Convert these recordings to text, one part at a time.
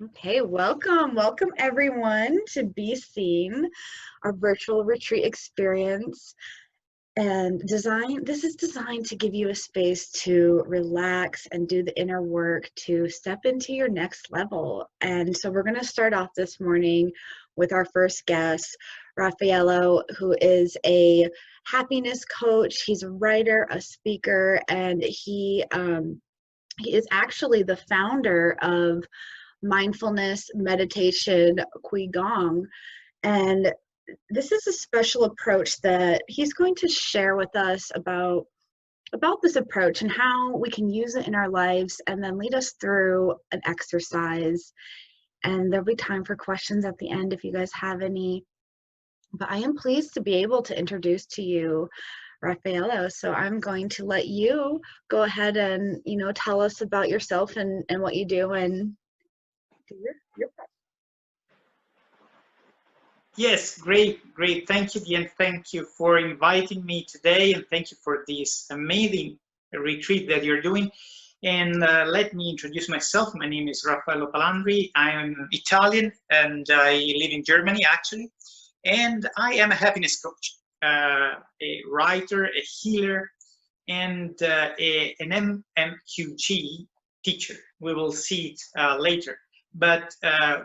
Okay, welcome everyone to Be Seen, our virtual retreat experience. This is designed to give you a space to relax and do the inner work to step into your next level. And so we're going to start off this morning with our first guest, Raffaello, who is a happiness coach. He's a writer, a speaker, and he is actually the founder of mindfulness meditation Qi Gong. And this is a special approach that he's going to share with us about this approach and how we can use it in our lives, and then lead us through an exercise. And there'll be time for questions at the end if you guys have any. But I am pleased to be able to introduce to you Raffaello. So I'm going to let you go ahead and, tell us about yourself and what you do, and do your part. Yes, great. Thank you, Deann. Thank you for inviting me today, and thank you for this amazing retreat that you're doing. And let me introduce myself. My name is Rafael Palandri. I'm Italian, and I live in Germany, actually. And I am a happiness coach, a writer, a healer, and an MMQG teacher. We will see it later. But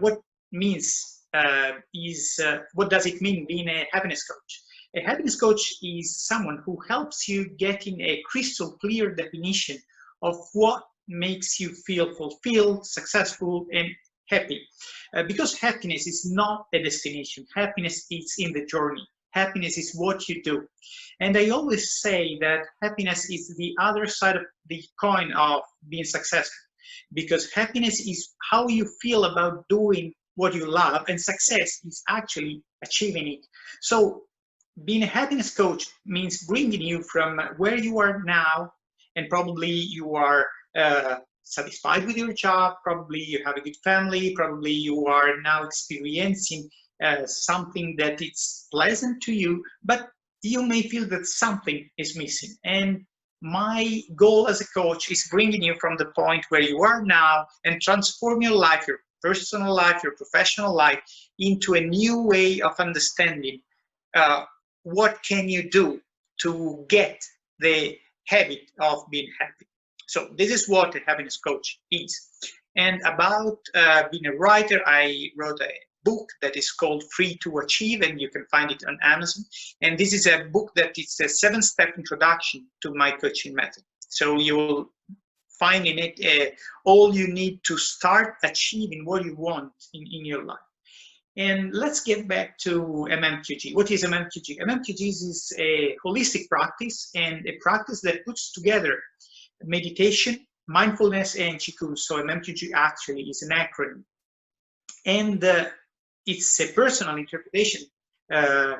what does it mean being a happiness coach? A happiness coach is someone who helps you get in a crystal clear definition of what makes you feel fulfilled, successful, and happy. Because happiness is not a destination. Happiness is in the journey. Happiness is what you do. And I always say that happiness is the other side of the coin of being successful. Because happiness is how you feel about doing what you love, and success is actually achieving it. So being a happiness coach means bringing you from where you are now, and probably you are satisfied with your job, probably you have a good family, probably you are now experiencing something that is pleasant to you, but you may feel that something is missing. And my goal as a coach is bringing you from the point where you are now and transform your life, your personal life, your professional life, into a new way of understanding what can you do to get the habit of being happy. So this is what a happiness coach is. And about being a writer, I wrote a book that is called Free to Achieve, and you can find it on Amazon. And this is a book that is a 7-step introduction to my coaching method. So you will find in it all you need to start achieving what you want in your life. And let's get back to MMQG. What is MMQG? MMQG is a holistic practice, and a practice that puts together meditation, mindfulness, and Qi Gong. So MMQG actually is an acronym. And it's a personal interpretation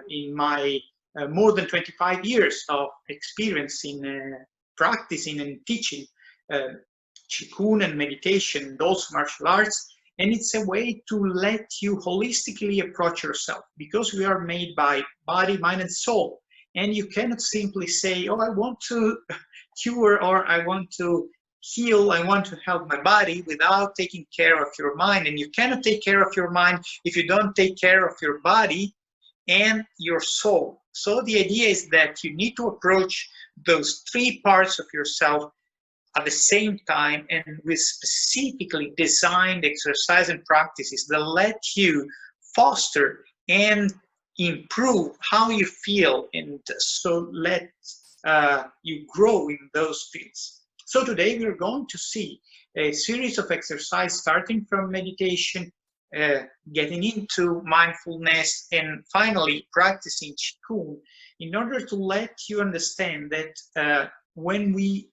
in my more than 25 years of experience in practicing and teaching Qi Gong and meditation, and also martial arts. And it's a way to let you holistically approach yourself, because we are made by body, mind, and soul. And you cannot simply say, oh, I want to cure, or I want to heal, I want to help my body, without taking care of your mind. And you cannot take care of your mind if you don't take care of your body and your soul. So the idea is that you need to approach those 3 parts of yourself at the same time, and with specifically designed exercise and practices that let you foster and improve how you feel, and so let you grow in those fields. So today we're going to see a series of exercises starting from meditation, getting into mindfulness, and finally practicing Qi Gong, in order to let you understand that when we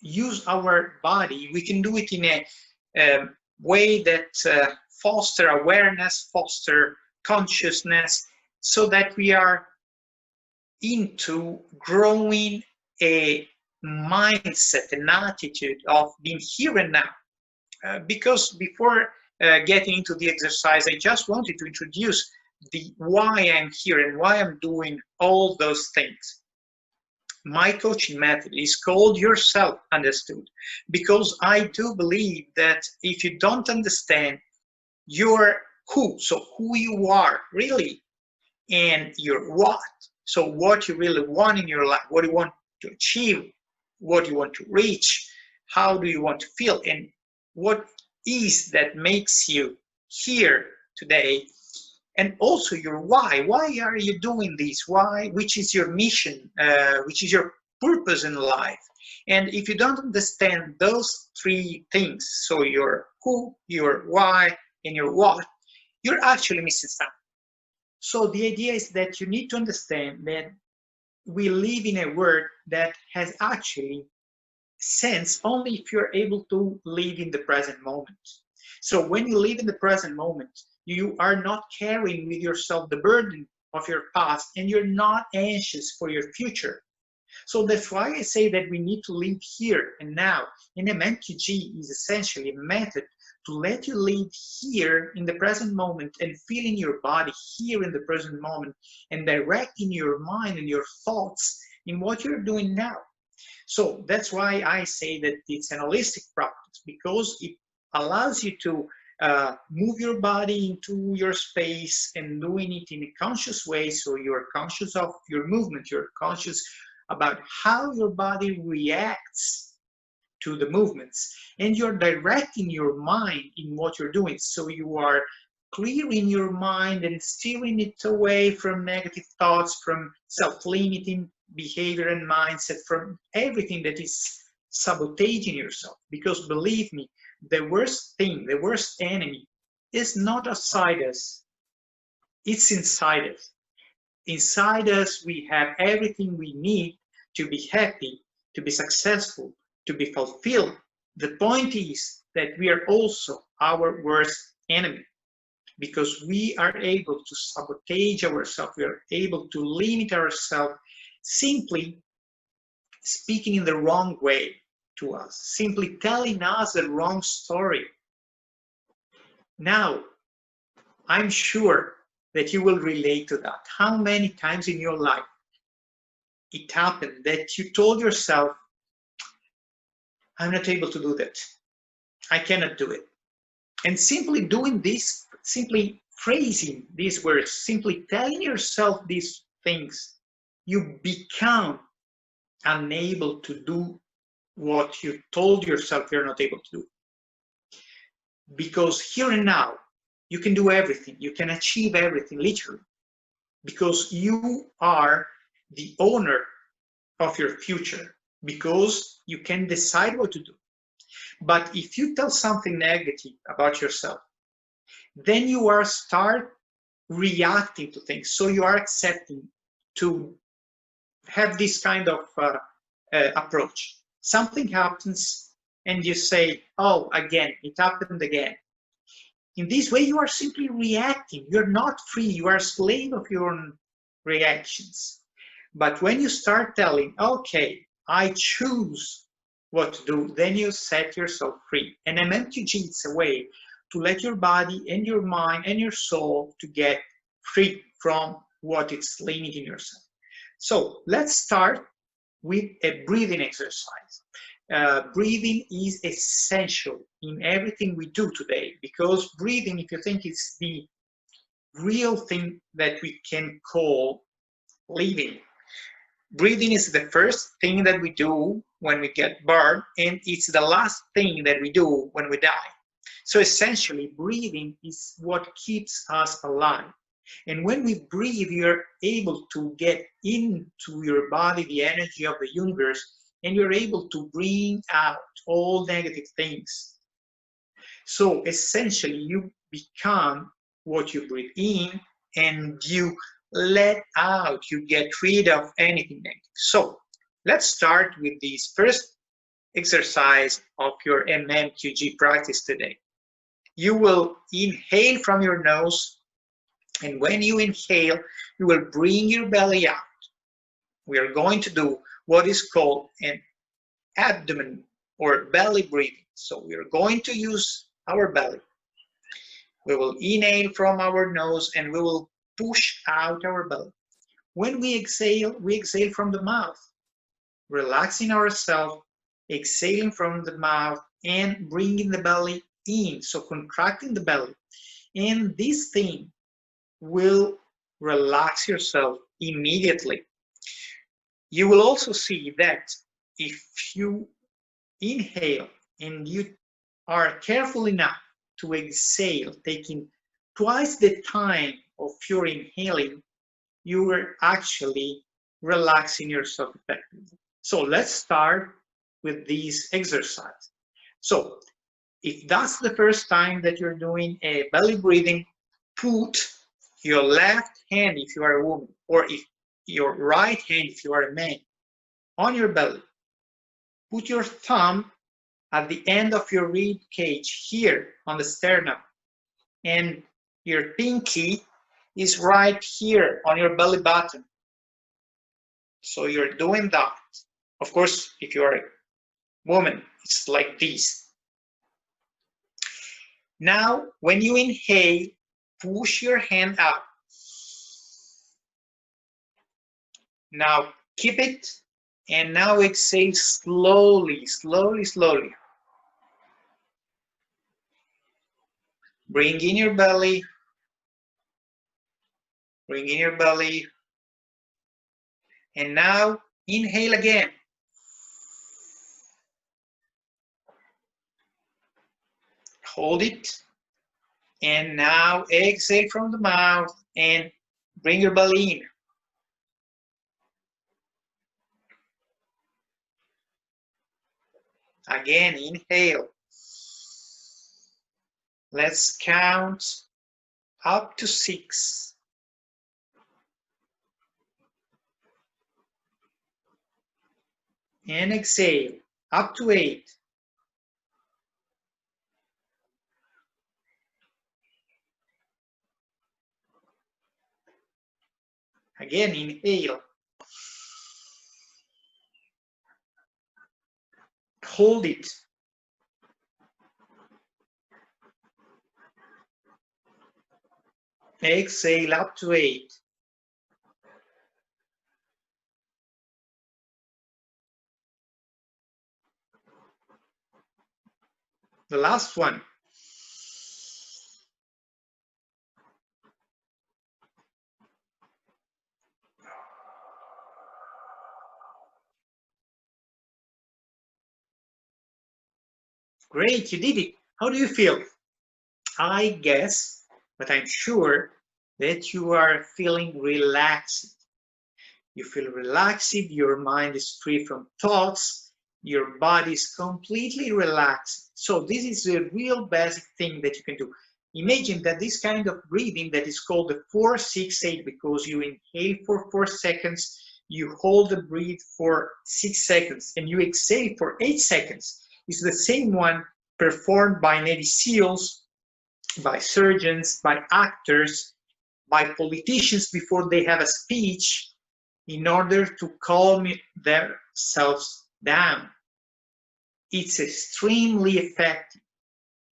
use our body, we can do it in a way that foster awareness, foster consciousness, so that we are into growing a mindset, an attitude of being here and now. Because before getting into the exercise, I just wanted to introduce the why I'm here and why I'm doing all those things. My coaching method is called Yourself Understood, because I do believe that if you don't understand your who, so who you are really, and your what, so what you really want in your life, what you want to achieve, what you want to reach, how do you want to feel, and what is that makes you here today, and also your why are you doing this, why, which is your mission, which is your purpose in life. And if you don't understand those three things, so your who, your why, and your what, you're actually missing something. So the idea is that you need to understand that we live in a world that has actually sense only if you're able to live in the present moment. So when you live in the present moment, you are not carrying with yourself the burden of your past, and you're not anxious for your future. So that's why I say that we need to live here and now. And MMQG is essentially a method to let you live here in the present moment and feel in your body here in the present moment, and directing your mind and your thoughts in what you're doing now. So that's why I say that it's an holistic practice, because it allows you to move your body into your space and doing it in a conscious way. So you're conscious of your movement, you're conscious about how your body reacts to the movements, and you're directing your mind in what you're doing. So you are clearing your mind and steering it away from negative thoughts, from self-limiting behavior and mindset, from everything that is sabotaging yourself. Because believe me, the worst thing, the worst enemy is not outside us, it's inside us. Inside us, we have everything we need to be happy, to be successful, to be fulfilled. The point is that we are also our worst enemy, because we are able to sabotage ourselves, we are able to limit ourselves simply speaking in the wrong way to us, simply telling us the wrong story. Now, I'm sure that you will relate to that. How many times in your life it happened that you told yourself, I'm not able to do that, I cannot do it. And simply doing this, simply phrasing these words, simply telling yourself these things, you become unable to do what you told yourself you're not able to do. Because here and now, you can do everything, you can achieve everything, literally, because you are the owner of your future, because you can decide what to do. But if you tell something negative about yourself, then you are start reacting to things. So you are accepting to have this kind of approach. Something happens and you say, oh, again, it happened again. In this way, you are simply reacting. You're not free. You are a slave of your own reactions. But when you start telling, okay, I choose what to do, then you set yourself free. And MMQG is a way to let your body and your mind and your soul to get free from what is limiting yourself. So let's start with a breathing exercise. Breathing is essential in everything we do today, because breathing, if you think, is the real thing that we can call living. Breathing is the first thing that we do when we get born, and it's the last thing that we do when we die. So essentially, breathing is what keeps us alive. And when we breathe, you're able to get into your body the energy of the universe, and you're able to bring out all negative things. So essentially, you become what you breathe in, and you let out, you get rid of anything negative. So let's start with this first exercise of your MMQG practice today. You will inhale from your nose, and when you inhale, you will bring your belly out. We are going to do what is called an abdomen or belly breathing. So we are going to use our belly. We will inhale from our nose and we will push out our belly. When we exhale from the mouth, relaxing ourselves, exhaling from the mouth and bringing the belly in, so contracting the belly. And this thing will relax yourself immediately. You will also see that if you inhale and you are careful enough to exhale, taking twice the time of your inhaling, you are actually relaxing yourself effectively. So let's start with these exercises. So if that's the first time that you're doing a belly breathing, put your left hand if you are a woman, or if your right hand if you are a man, on your belly. Put your thumb at the end of your rib cage here on the sternum, and your pinky is right here on your belly button. So you're doing that. Of course, if you are a woman, it's like this. Now, when you inhale, push your hand up. Now, keep it, and now exhale slowly, slowly, slowly. Bring in your belly. Bring in your belly. And now, inhale again. Hold it. And now, exhale from the mouth and bring your belly in. Again, inhale. Let's count up to 6. And exhale up to 8. Again, inhale. Hold it. Exhale up to 8. The last one. Great, you did it. How do you feel? I guess, but I'm sure that you are feeling relaxed. You feel relaxed, your mind is free from thoughts, your body is completely relaxed. So this is the real basic thing that you can do. Imagine that this kind of breathing that is called the 4-6-8, because you inhale for 4 seconds, you hold the breath for 6 seconds, and you exhale for 8 seconds. It's the same one performed by Navy SEALs, by surgeons, by actors, by politicians before they have a speech, in order to calm themselves down. It's extremely effective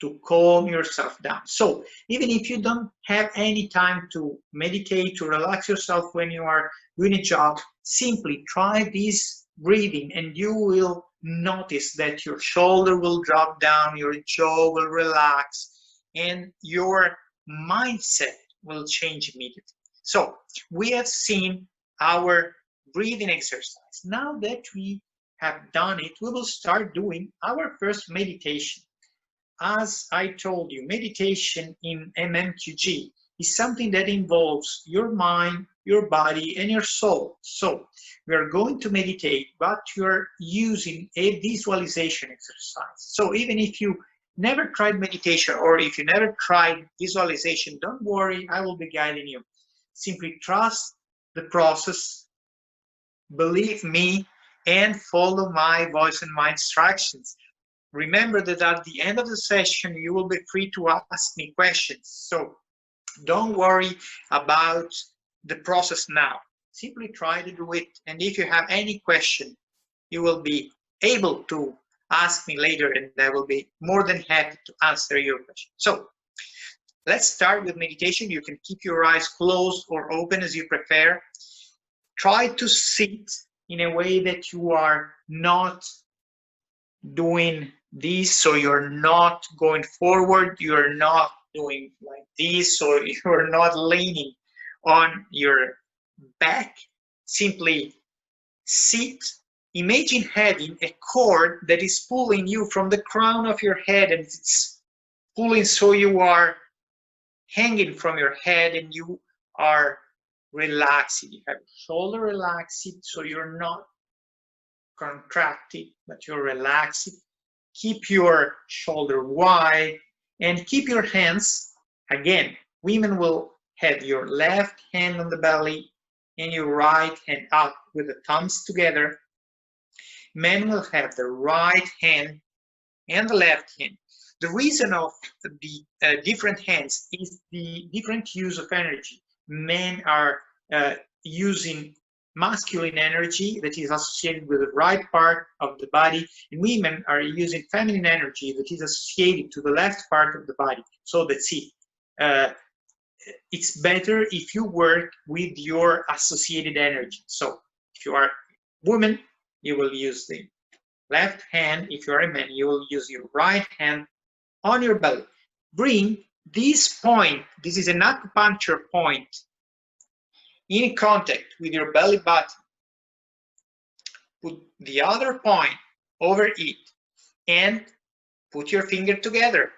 to calm yourself down. So even if you don't have any time to meditate, to relax yourself when you are doing a job, simply try this breathing and you will notice that your shoulder will drop down, your jaw will relax, and your mindset will change immediately. So we have seen our breathing exercise. Now that we have done it, we will start doing our first meditation. As I told you, meditation in MMQG is something that involves your mind, your body, and your soul. So we are going to meditate, but you're using a visualization exercise. So even if you never tried meditation, or if you never tried visualization, don't worry, I will be guiding you. Simply trust the process, believe me, and follow my voice and my instructions. Remember that at the end of the session, you will be free to ask me questions. So don't worry about the process now. Simply try to do it. And if you have any question, you will be able to ask me later, and I will be more than happy to answer your question. So let's start with meditation. You can keep your eyes closed or open as you prefer. Try to sit in a way that you are not doing this, so you're not going forward, you're not doing like this, or you're not leaning on your back, simply sit. Imagine having a cord that is pulling you from the crown of your head, and it's pulling so you are hanging from your head and you are relaxed. You have your shoulder relaxed, so you're not contracted, but you're relaxed. Keep your shoulder wide and keep your hands, again, women will have your left hand on the belly and your right hand up with the thumbs together. Men will have the right hand and the left hand. The reason of the different hands is the different use of energy. Men are using masculine energy that is associated with the right part of the body, and women are using feminine energy that is associated to the left part of the body. So that's it. It's better if you work with your associated energy. So if you are a woman, you will use the left hand. If you are a man, you will use your right hand on your belly. Bring this point, this is an acupuncture point, in contact with your belly button. Put the other point over it and put your finger together.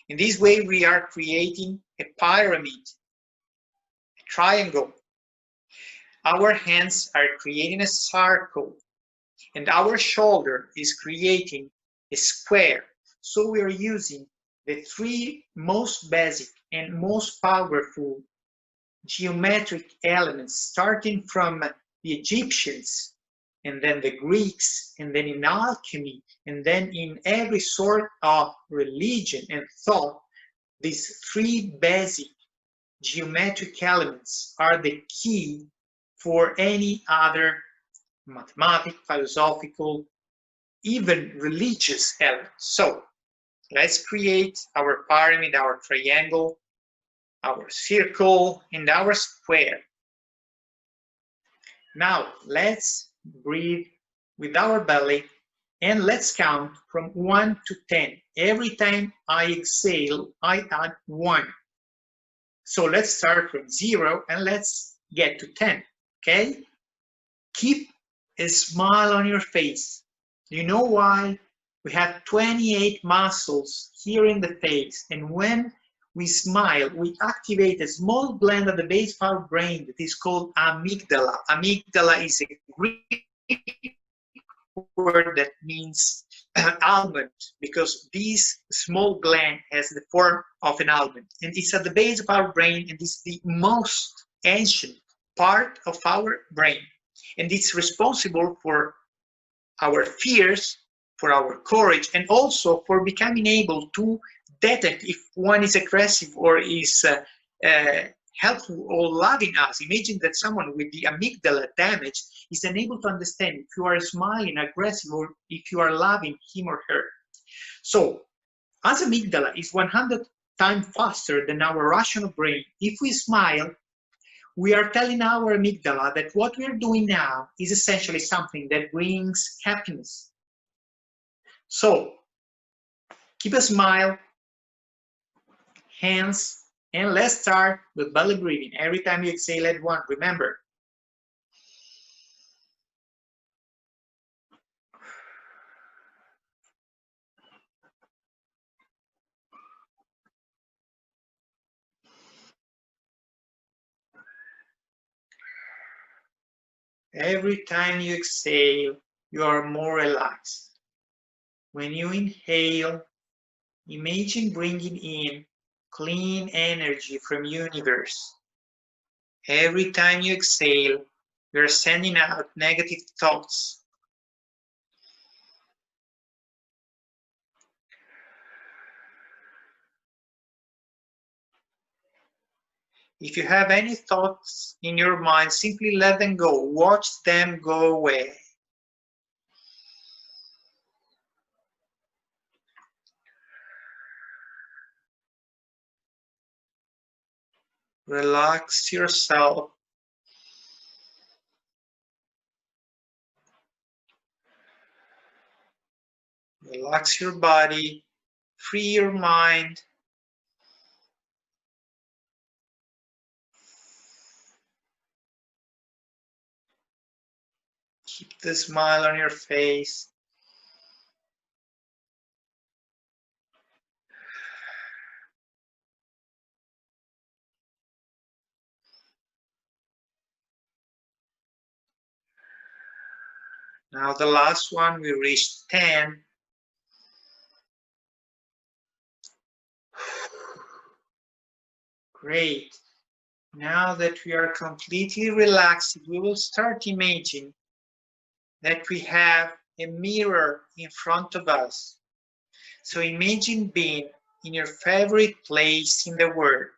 In this way, we are creating a pyramid, a triangle. Our hands are creating a circle, and our shoulder is creating a square. So we are using the three most basic and most powerful geometric elements, starting from the Egyptians, and then the Greeks, and then in alchemy, and then in every sort of religion and thought. These three basic geometric elements are the key for any other mathematical, philosophical, even religious element. So let's create our pyramid, our triangle, our circle, and our square. Now let's breathe with our belly, and let's count from 1 to 10. Every time I exhale, I add 1. So let's start from 0 and let's get to 10, okay? Keep a smile on your face. You know why? We have 28 muscles here in the face, and when we smile, we activate a small gland at the base of our brain that is called amygdala. Amygdala is a Greek word that means almond, because this small gland has the form of an almond, and it's at the base of our brain, and it's the most ancient part of our brain, and it's responsible for our fears, for our courage, and also for becoming able to detect if one is aggressive or is helpful or loving us. Imagine that someone with the amygdala damage is unable to understand if you are smiling, aggressive, or if you are loving him or her. So, as amygdala is 100 times faster than our rational brain, if we smile, we are telling our amygdala that what we are doing now is essentially something that brings happiness. So, keep a smile, hands, and let's start with belly breathing. Every time you exhale at 1, remember. Every time you exhale, you are more relaxed. When you inhale, imagine bringing in clean energy from universe. Every time you exhale, you're sending out negative thoughts. If you have any thoughts in your mind, simply let them go. Watch them go away. Relax yourself. Relax your body. Free your mind. the smile on your face. Now the last one, we reached 10. Great. Now that we are completely relaxed, we will start imagining that we have a mirror in front of us. So imagine being in your favorite place in the world.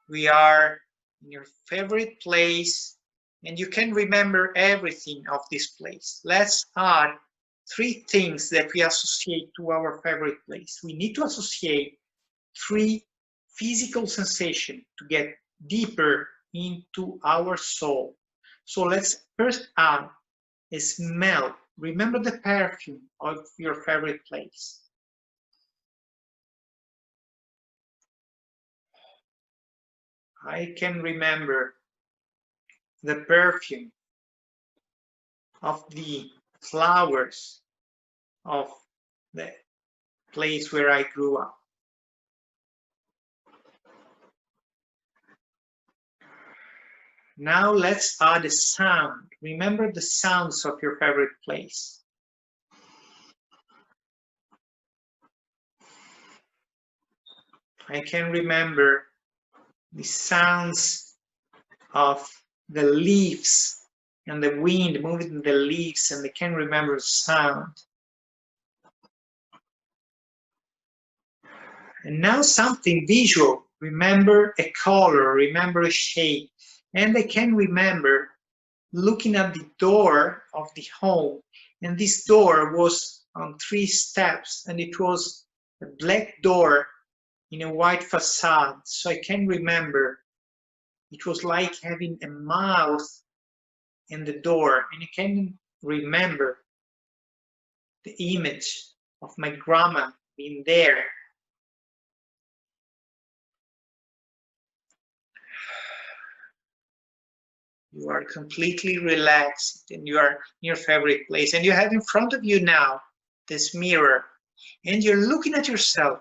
We are in your favorite place, and you can remember everything of this place. Let's add 3 things that we associate to our favorite place. We need to associate 3 physical sensations to get deeper into our soul. So let's first add a smell. Remember the perfume of your favorite place. I can remember the perfume of the flowers of the place where I grew up. Now let's add a sound. Remember the sounds of your favorite place. I can remember the sounds of the leaves and the wind moving the leaves, and I can remember sound. And now something visual. Remember a color, remember a shape. And I can remember looking at the door of the home, and this door was on 3 steps, and it was a black door in a white facade. So I can remember it was like having a mouth in the door, and I can remember the image of my grandma being there. You are completely relaxed, and you are in your favorite place, and you have in front of you now this mirror, and you're looking at yourself.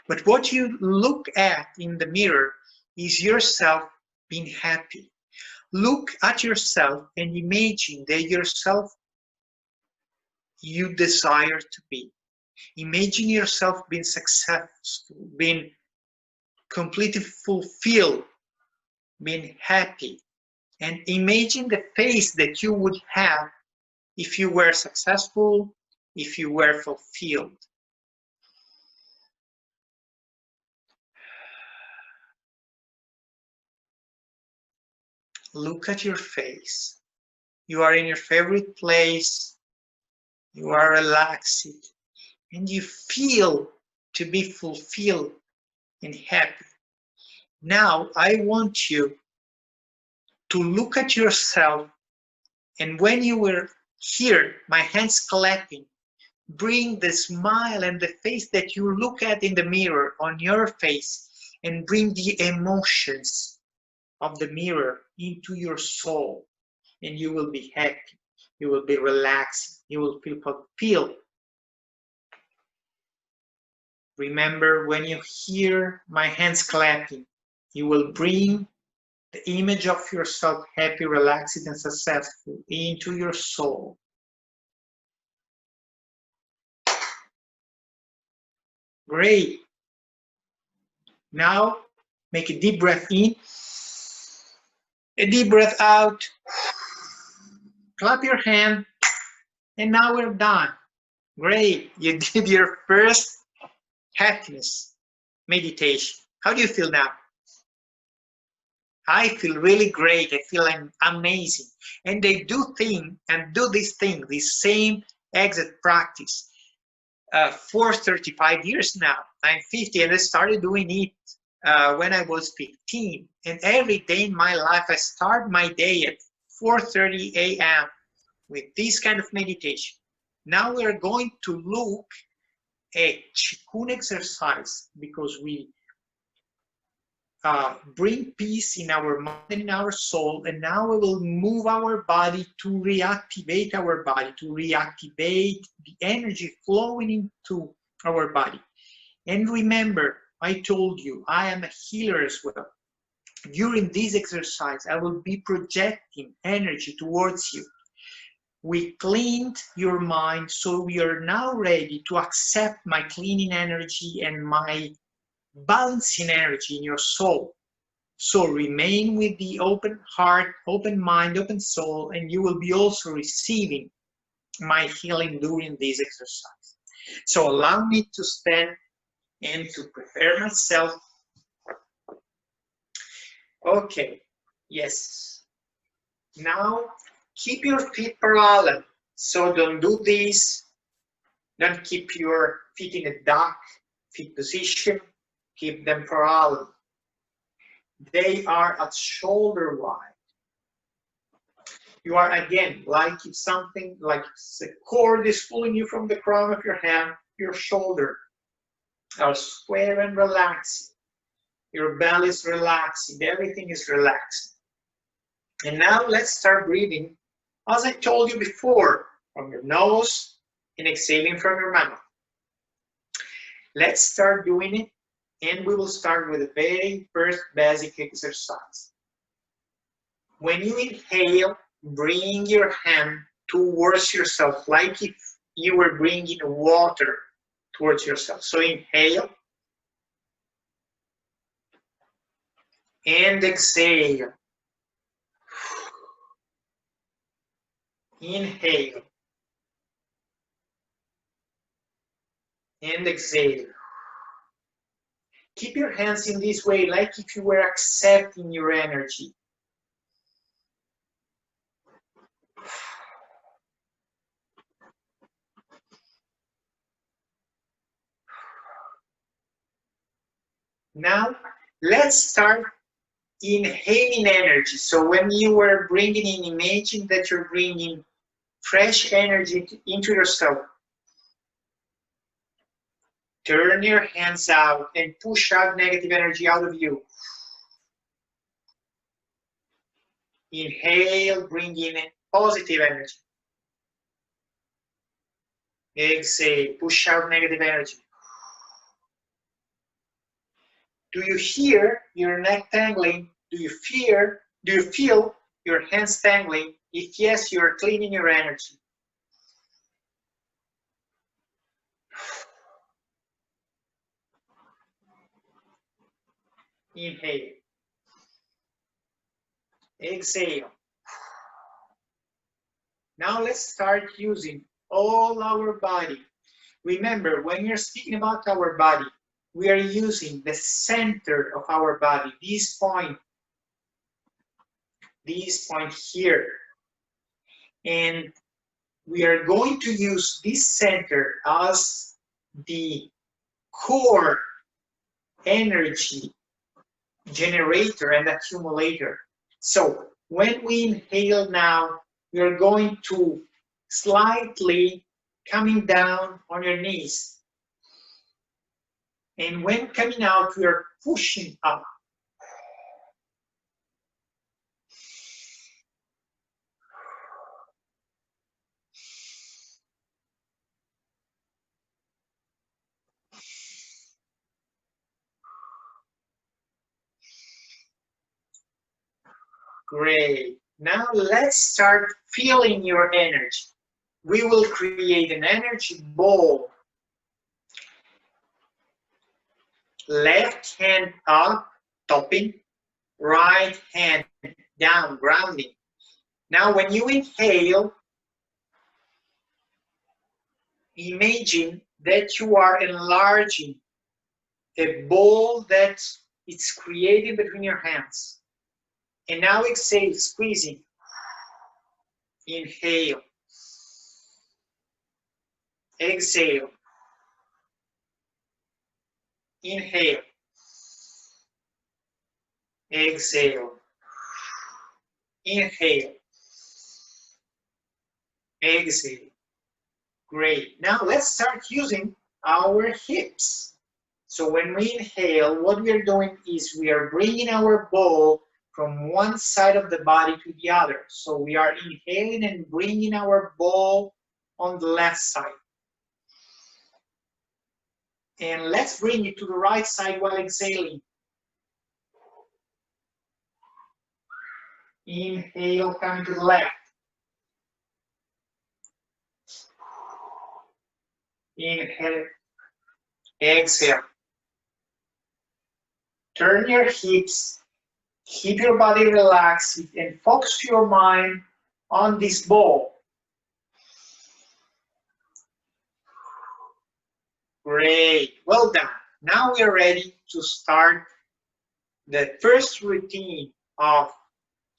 But what you look at in the mirror is yourself being happy. Look at yourself and imagine that yourself you desire to be. Imagine yourself being successful, being completely fulfilled, being happy. And imagine the face that you would have if you were successful, if you were fulfilled. Look at your face. You are in your favorite place. You are relaxed. And you feel to be fulfilled and happy. Now, I want you to look at yourself, and when you will hear my hands clapping, bring the smile and the face that you look at in the mirror on your face, and bring the emotions of the mirror into your soul, and you will be happy, you will be relaxed, you will feel fulfilled. Remember, when you hear my hands clapping, you will bring the image of yourself happy, relaxed, and successful into your soul. Great. Now, make a deep breath in, a deep breath out, clap your hand, and now we're done. Great, you did your first happiness meditation. How do you feel now? I feel really great. I feel I'm amazing. And they do this thing, this same exit practice for 35 years now. I'm 50 and I started doing it when I was 15. And every day in my life, I start my day at 4:30 a.m. with this kind of meditation. Now we're going to look at Qigong exercise, because we bring peace in our mind and in our soul, and now we will move our body to reactivate our body, to reactivate the energy flowing into our body. And remember, I told you, I am a healer as well. During this exercise, I will be projecting energy towards you. We cleaned your mind, so we are now ready to accept my cleaning energy and my balancing energy in your soul. So remain with the open heart, open mind, open soul, and you will be also receiving my healing during this exercise. So allow me to stand and to prepare myself. Okay, yes. Now keep your feet parallel. So don't do this. Don't keep your feet in a duck feet position. Keep them parallel. They are at shoulder wide. You are again like if something like a cord is pulling you from the crown of your hand, your shoulder are square and relaxing. Your belly is relaxing, everything is relaxed. And now let's start breathing, as I told you before, from your nose and exhaling from your mouth. Let's start doing it, and we will start with the very first basic exercise. When you inhale, bring your hand towards yourself, like if you were bringing water towards yourself. So inhale and exhale. Inhale and exhale. Keep your hands in this way, like if you were accepting your energy. Now, let's start inhaling energy. So when you were bringing in, imagine that you're bringing fresh energy into yourself. Turn your hands out and push out negative energy out of you. Inhale, bring in positive energy. Exhale, push out negative energy. Do you hear your neck tangling? Do you feel your hands tangling? If yes, you're cleaning your energy. Inhale. Exhale. Now let's start using all our body. Remember, when you're speaking about our body, we are using the center of our body, this point here. And we are going to use this center as the core energy generator and accumulator. So when we inhale now, we are going to slightly coming down on your knees. And when coming out, we are pushing up. Great. Now let's start feeling your energy. We will create an energy ball. Left hand up, topping. Right hand down, grounding. Now when you inhale, imagine that you are enlarging the ball that it's created between your hands. And now exhale, squeezing. Inhale. Exhale. Inhale. Exhale. Inhale. Exhale. Great. Now let's start using our hips. So when we inhale, what we are doing is we are bringing our ball from one side of the body to the other. So we are inhaling and bringing our ball on the left side. And let's bring it to the right side while exhaling. Inhale, coming to the left. Inhale, exhale. Turn your hips, keep your body relaxed, and focus your mind on this ball. Great, well done. Now we are ready to start the first routine of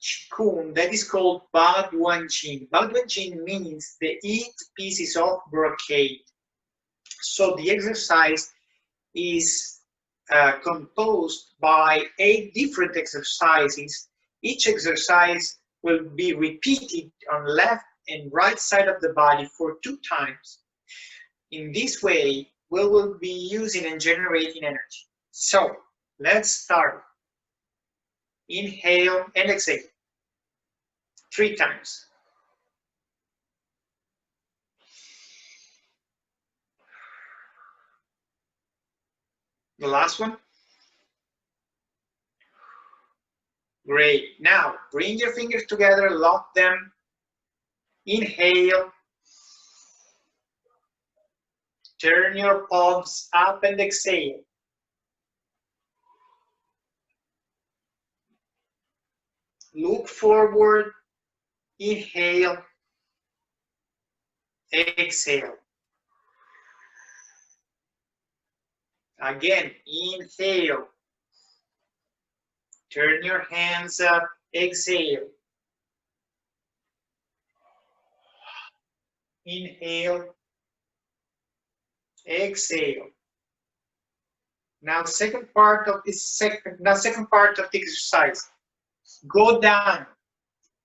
Qigong that is called Duan. Duan means the 8 pieces of brocade. So the exercise is composed by 8 different exercises. Each exercise will be repeated on left and right side of the body for 2 times. In this way, we will be using and generating energy. So let's start. Inhale and exhale 3 times. The last one. Great. Now bring your fingers together, lock them. Inhale. Turn your palms up and exhale. Look forward. Inhale. Exhale. Again, inhale. Turn your hands up. Exhale. Inhale. Exhale. Now, second part of the exercise. Go down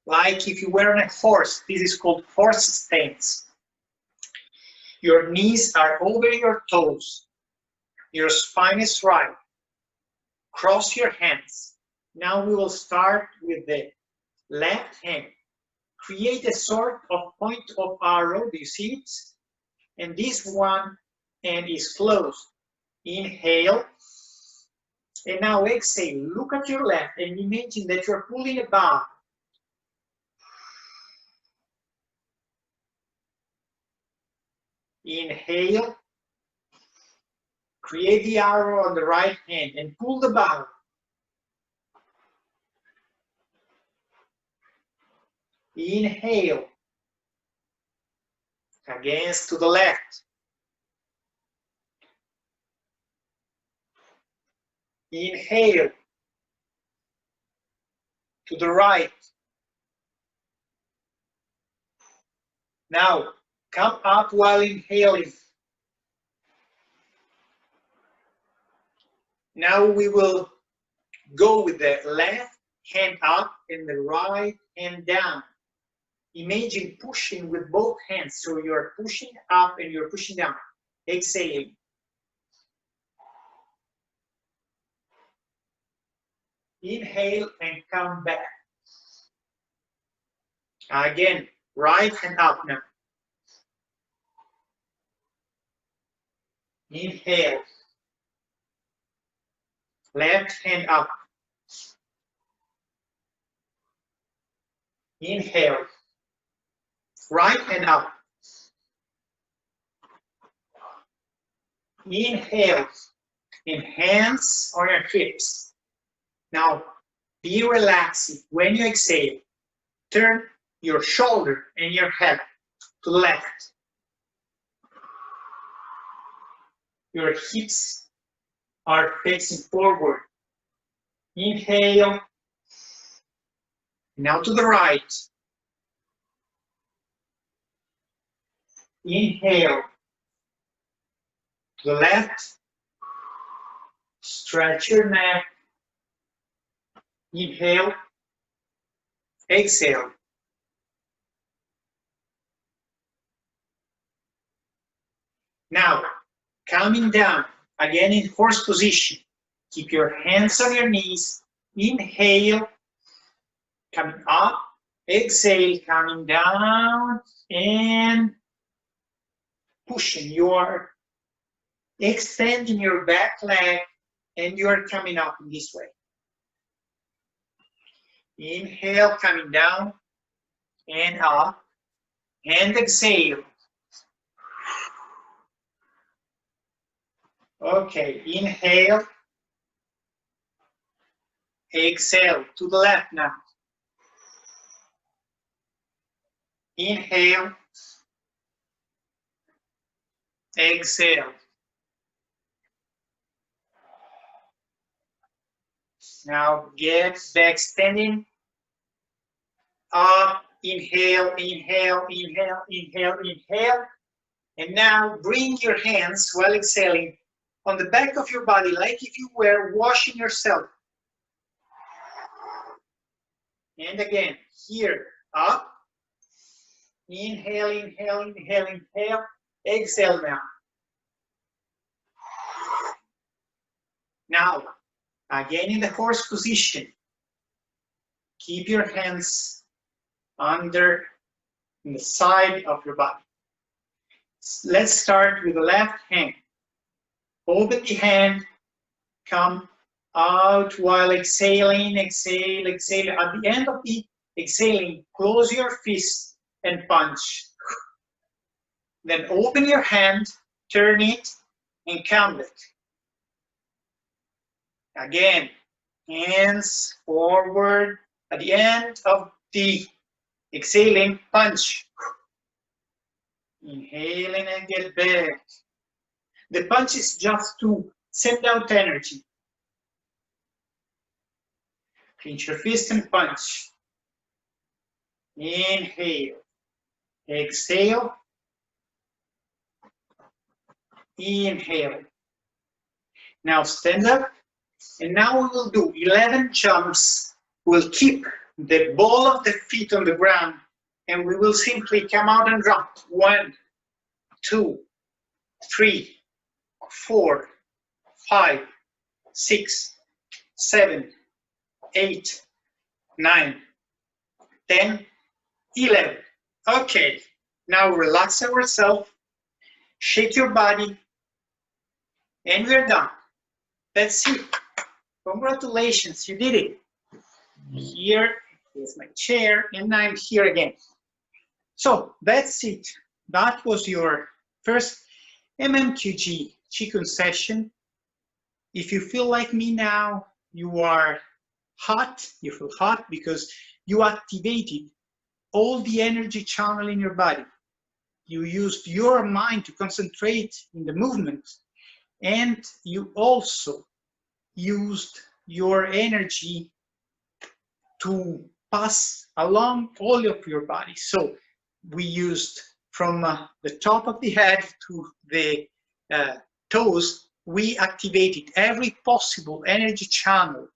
like if you were on a horse. This is called horse stance. Your knees are over your toes. Your spine is right. Cross your hands. Now we will start with the left hand. Create a sort of point of arrow. Do you see it? And this one end is closed. Inhale. And now exhale. Look at your left and imagine that you're pulling a bar. Inhale. Create the arrow on the right hand and pull the bar. Inhale. Against to the left. Inhale. To the right. Now, come up while inhaling. Now we will go with the left hand up and the right hand down. Imagine pushing with both hands. So you're pushing up and you're pushing down. Exhaling. Inhale and come back. Again, right hand up now. Inhale. Left hand up. Inhale. Right hand up. Inhale. And hands on your hips. Now, be relaxed. When you exhale, turn your shoulder and your head to the left. Your hips are facing forward. Inhale. Now to the right. Inhale. To the left. Stretch your neck. Inhale. Exhale. Now, coming down Again in horse position. Keep your hands on your knees. Inhale, coming up. Exhale, coming down and pushing. You are extending your back leg and you are coming up in this way. Inhale, coming down and up. And exhale. Okay, inhale. Exhale to the left now. Inhale. Exhale. Now get back standing. Up, inhale, inhale, inhale, inhale, inhale. And now bring your hands while exhaling on the back of your body, like if you were washing yourself. And again, here, up. Inhale, inhale, inhale, inhale. Exhale now. Now, again in the horse position. Keep your hands under the side of your body. Let's start with the left hand. Open the hand, come out while exhaling, exhale, exhale. At the end of the exhaling, close your fist and punch. Then open your hand, turn it, and count it. Again, hands forward. At the end of the exhaling, punch. Inhaling and get back. The punch is just to send out energy. Clench your fist and punch. Inhale. Exhale. Inhale. Now stand up. And now we will do 11 jumps. We'll keep the ball of the feet on the ground. And we will simply come out and drop. 1, 2, 3, 4, 5, 6, 7, 8, 9, 10, 11. Okay, now relax ourselves, shake your body, and we're done. That's it. Congratulations, you did it. Here is my chair, and I'm here again. So that's it. That was your first MMQG Qi Gong session. If you feel like me now, you are hot, you feel hot because you activated all the energy channel in your body. You used your mind to concentrate in the movement, and you also used your energy to pass along all of your body. So we used from the top of the head to the toes, we activated every possible energy channel.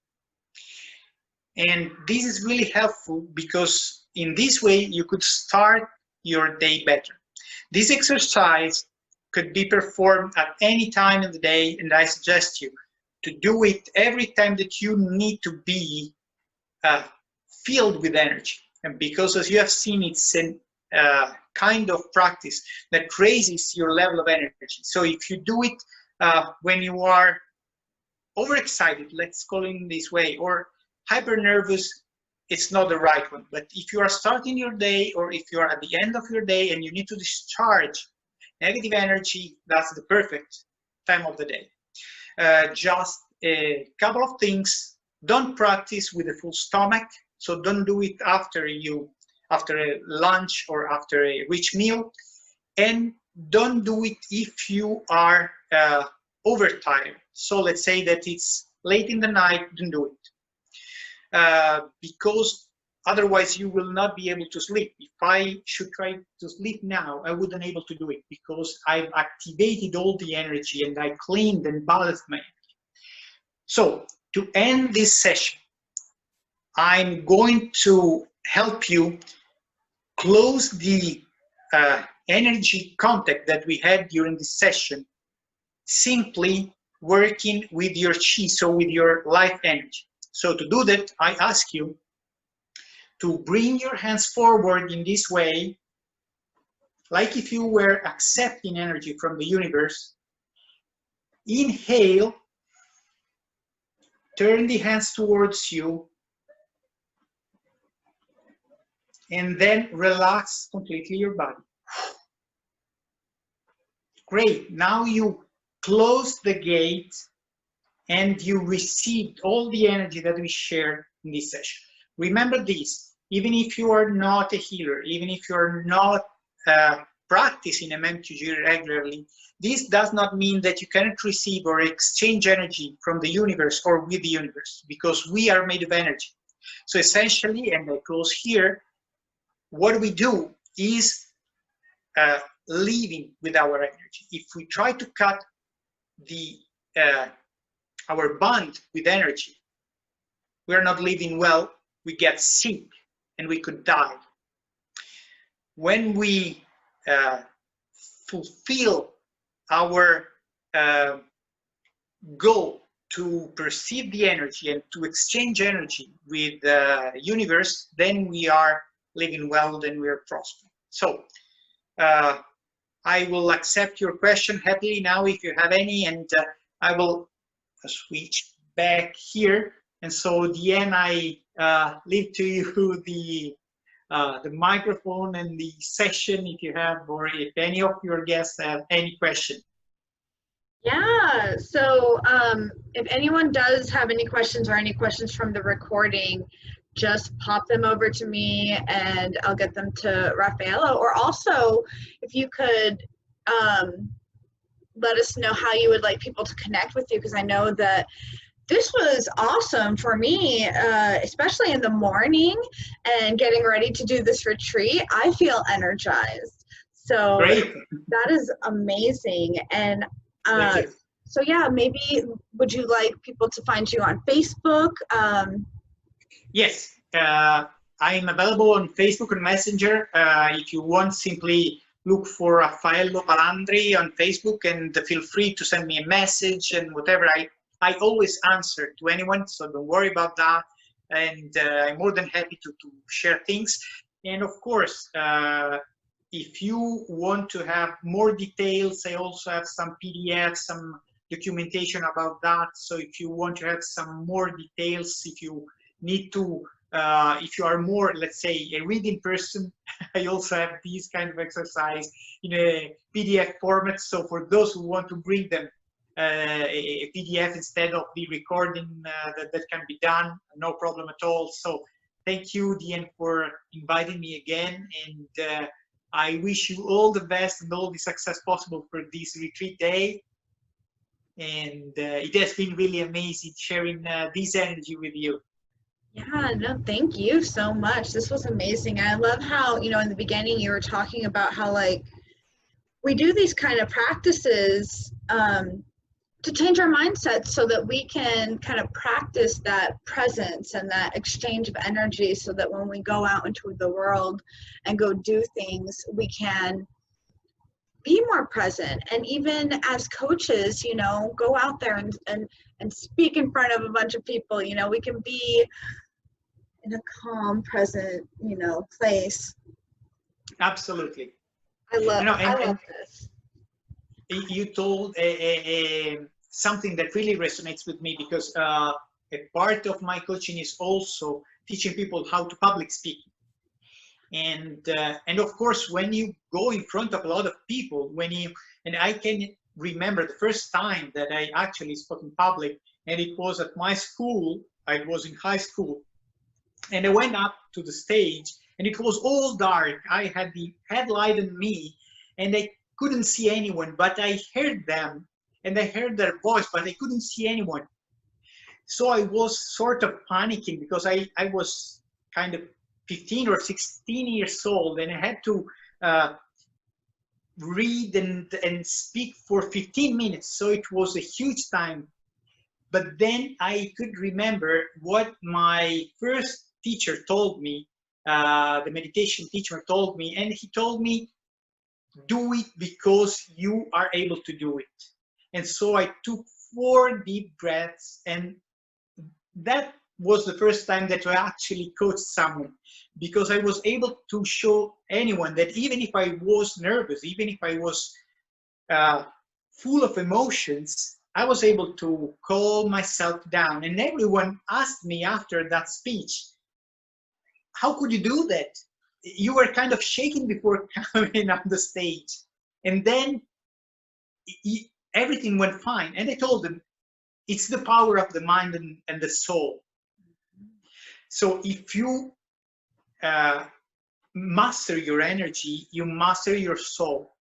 And this is really helpful because in this way you could start your day better. This exercise could be performed at any time in the day, and I suggest you to do it every time that you need to be filled with energy. And because, as you have seen, it's a kind of practice that raises your level of energy. So if you do it when you are overexcited, let's call it in this way, or hyper nervous, it's not the right one. But if you are starting your day, or if you are at the end of your day and you need to discharge negative energy, that's the perfect time of the day. Just a couple of things. Don't practice with a full stomach. So don't do it after a lunch or after a rich meal. And don't do it if you are overtired. So let's say that it's late in the night, don't do it. Because otherwise you will not be able to sleep. If I should try to sleep now, I wouldn't be able to do it because I've activated all the energy and I cleaned and balanced my energy. So to end this session, I'm going to help you close the energy contact that we had during this session simply working with your Qi, so with your life energy. So to do that, I ask you to bring your hands forward in this way, like if you were accepting energy from the universe. Inhale, turn the hands towards you, and then relax completely your body. Great, now you close the gate and you received all the energy that we shared in this session. Remember this, even if you are not a healer, even if you are not practicing MMQG regularly, this does not mean that you cannot receive or exchange energy from the universe or with the universe, because we are made of energy. So essentially, and I close here, what we do is living with our energy. If we try to cut the our bond with energy, we are not living well, we get sick, and we could die. When we fulfill our goal to perceive the energy and to exchange energy with the universe, then we are living well, then we are prospering. So I will accept your question happily now if you have any, and I will switch back here. And so Deann, I leave to you the microphone and the session if you have, or if any of your guests have any question. Yeah, so if anyone does have any questions or any questions from the recording, just pop them over to me and I'll get them to Raffaello. Or also, if you could let us know how you would like people to connect with you, because I know that this was awesome for me, especially in the morning and getting ready to do this retreat. I feel energized. So Great. That is amazing. And so yeah, maybe would you like people to find you on Facebook? Yes, I'm available on Facebook and Messenger. If you want, simply look for Rafael Palandri on Facebook and feel free to send me a message and whatever. I always answer to anyone, so don't worry about that. And I'm more than happy to share things. And of course, if you want to have more details, I also have some PDFs, some documentation about that. So if you want to have some more details, if you need to, if you are more, let's say, a reading person, I also have these kind of exercise in a PDF format. So for those who want to bring them a PDF instead of the recording, that can be done, no problem at all. So thank you, Deann, for inviting me again. And I wish you all the best and all the success possible for this retreat day. And it has been really amazing sharing this energy with you. Yeah, no, thank you so much. This was amazing. I love how, you know, in the beginning you were talking about how like we do these kind of practices to change our mindset so that we can kind of practice that presence and that exchange of energy, so that when we go out into the world and go do things, we can be more present. And even as coaches, you know, go out there and speak in front of a bunch of people. You know, we can be in a calm, present, you know, place. Absolutely. I love and this. You told something that really resonates with me, because a part of my coaching is also teaching people how to public speak. And of course, when you go in front of a lot of people, and I can remember the first time that I actually spoke in public, and it was at my school. I was in high school, and I went up to the stage, and it was all dark. I had the headlight on me, and I couldn't see anyone, but I heard them, and I heard their voice, but I couldn't see anyone. So I was sort of panicking, because I was kind of 15 or 16 years old, and I had to read and speak for 15 minutes. So it was a huge time. But then I could remember what my first teacher told me, the meditation teacher told me, and he told me, do it because you are able to do it. And so I took 4 deep breaths, and that was the first time that I actually coached someone, because I was able to show anyone that even if I was nervous, even if I was full of emotions, I was able to calm myself down. And everyone asked me after that speech, how could you do that? You were kind of shaking before coming on the stage. And then everything went fine. And I told them, it's the power of the mind and the soul. So if you master your energy, you master your soul.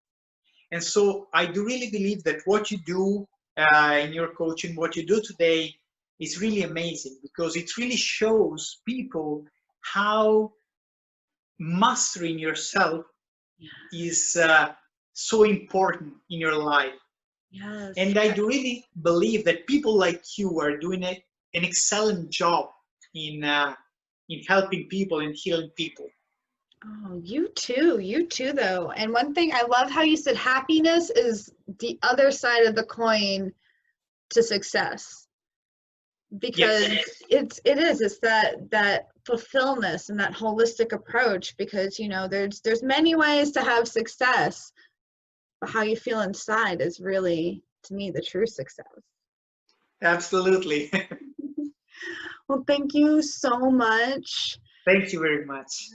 And so I do really believe that what you do in your coaching, what you do today, is really amazing, because it really shows people how mastering yourself is so important in your life. Yes. And I do really believe that people like you are doing an excellent job in helping people and healing people. Oh, you too, though. And one thing, I love how you said happiness is the other side of the coin to success. Because Yes. it's that fulfillment and that holistic approach, because there's many ways to have success, but how you feel inside is really, to me, the true success. Absolutely. Well, thank you so much. Thank you very much.